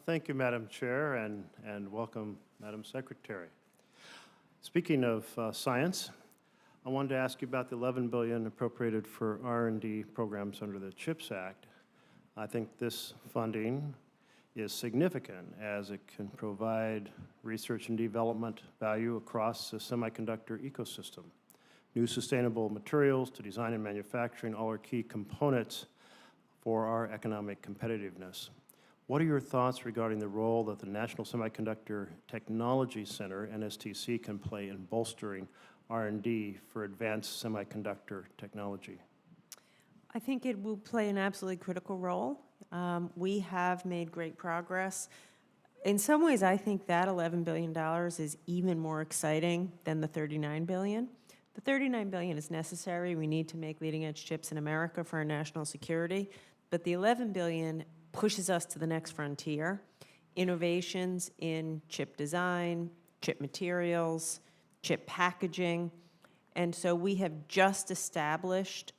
Thank you, Madam Chair, and welcome, Madam Secretary. Speaking of science, I wanted to ask you about the $11 billion appropriated for R&D programs under the CHIPS Act. I think this funding is significant as it can provide research and development value across the semiconductor ecosystem. New sustainable materials to design and manufacturing all are key components for our economic competitiveness. What are your thoughts regarding the role that the National Semiconductor Technology Center, NSTC, can play in bolstering R&D for advanced semiconductor technology? I think it will play an absolutely critical role. We have made great progress. In some ways, I think that $11 billion is even more exciting than the $39 billion. The $39 billion is necessary. We need to make leading-edge chips in America for our national security. But the $11 billion pushes us to the next frontier. Innovations in chip design, chip materials, chip packaging. And so we have just established,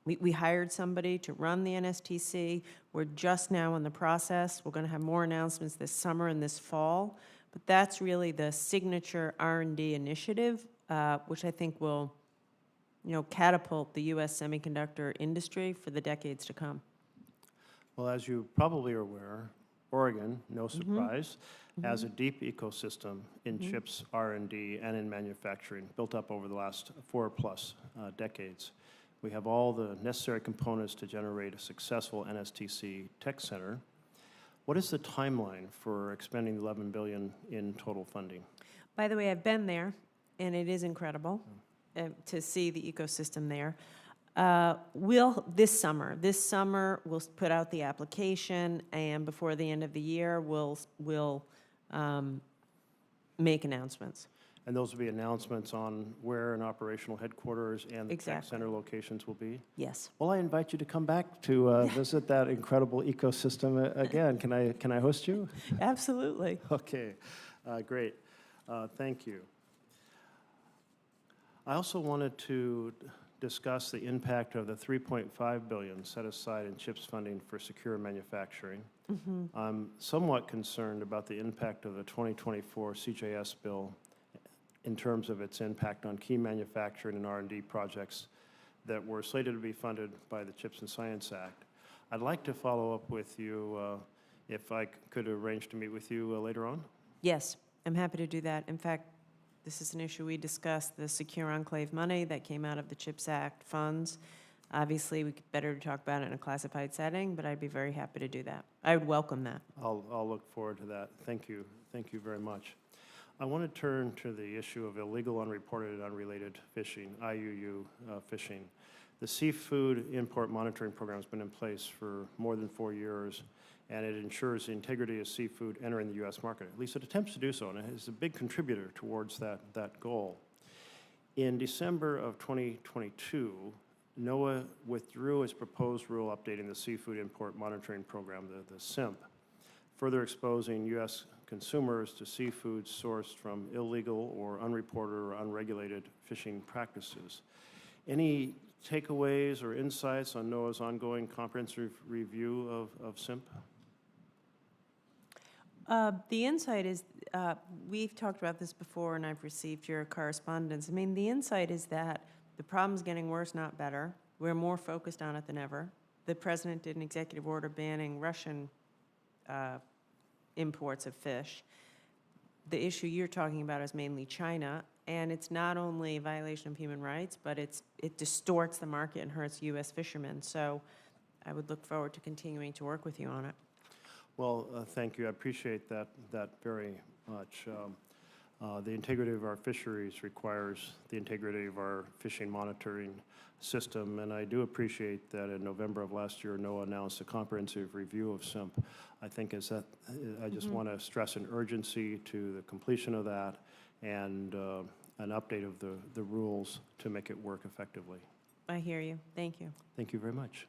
we hired somebody to run the NSTC. We're just now in the process. We're going to have more announcements this summer and this fall. But that's really the signature R&D initiative, which I think will, catapult the U.S. semiconductor industry for the decades to come. Well, as you probably are aware, Oregon, no surprise, has a deep ecosystem in chips R&D and in manufacturing built up over the last 4+ decades. We have all the necessary components to generate a successful NSTC Tech Center. What is the timeline for expending the $11 billion in total funding? By the way, I've been there, and it is incredible to see the ecosystem there. This summer we'll put out the application, and before the end of the year we'll make announcements. And those will be announcements on where an operational headquarters and the Tech Center locations will be? Yes. Well, I invite you to come back to visit that incredible ecosystem again. Can I host you? Absolutely. Okay, great. Thank you. I also wanted to discuss the impact of the $3.5 billion set aside in CHIPS funding for secure manufacturing. I'm somewhat concerned about the impact of the 2024 CJS bill in terms of its impact on key manufacturing and R&D projects that were slated to be funded by the CHIPS and Science Act. I'd like to follow up with you if I could arrange to meet with you later on. Yes, I'm happy to do that. In fact, this is an issue we discussed, the Secure Enclave money that came out of the CHIPS Act funds. Obviously, we better talk about it in a classified setting, but I'd be very happy to do that. I would welcome that. I'll look forward to that. Thank you. Thank you very much. I want to turn to the issue of illegal, unreported, unrelated fishing, IUU fishing. The Seafood Import Monitoring Program has been in place for more than 4 years, and it ensures the integrity of seafood entering the U.S. market. At least it attempts to do so, and it is a big contributor towards that goal. In December of 2022, NOAA withdrew its proposed rule updating the Seafood Import Monitoring Program, the SIMP, further exposing U.S. consumers to seafood sourced from illegal or unreported or unregulated fishing practices. Any takeaways or insights on NOAA's ongoing comprehensive review of SIMP? The insight is, we've talked about this before and I've received your correspondence. I mean, the insight is that the problem's getting worse, not better. We're more focused on it than ever. The president did an executive order banning Russian imports of fish. The issue you're talking about is mainly China, and it's not only a violation of human rights, but it distorts the market and hurts U.S. fishermen. So I would look forward to continuing to work with you on it. Well, thank you. I appreciate that very much. The integrity of our fisheries requires the integrity of our fishing monitoring system, and I do appreciate that in November of last year, NOAA announced a comprehensive review of SIMP. I think I just want to stress an urgency to the completion of that and an update of the rules to make it work effectively. I hear you. Thank you. Thank you very much.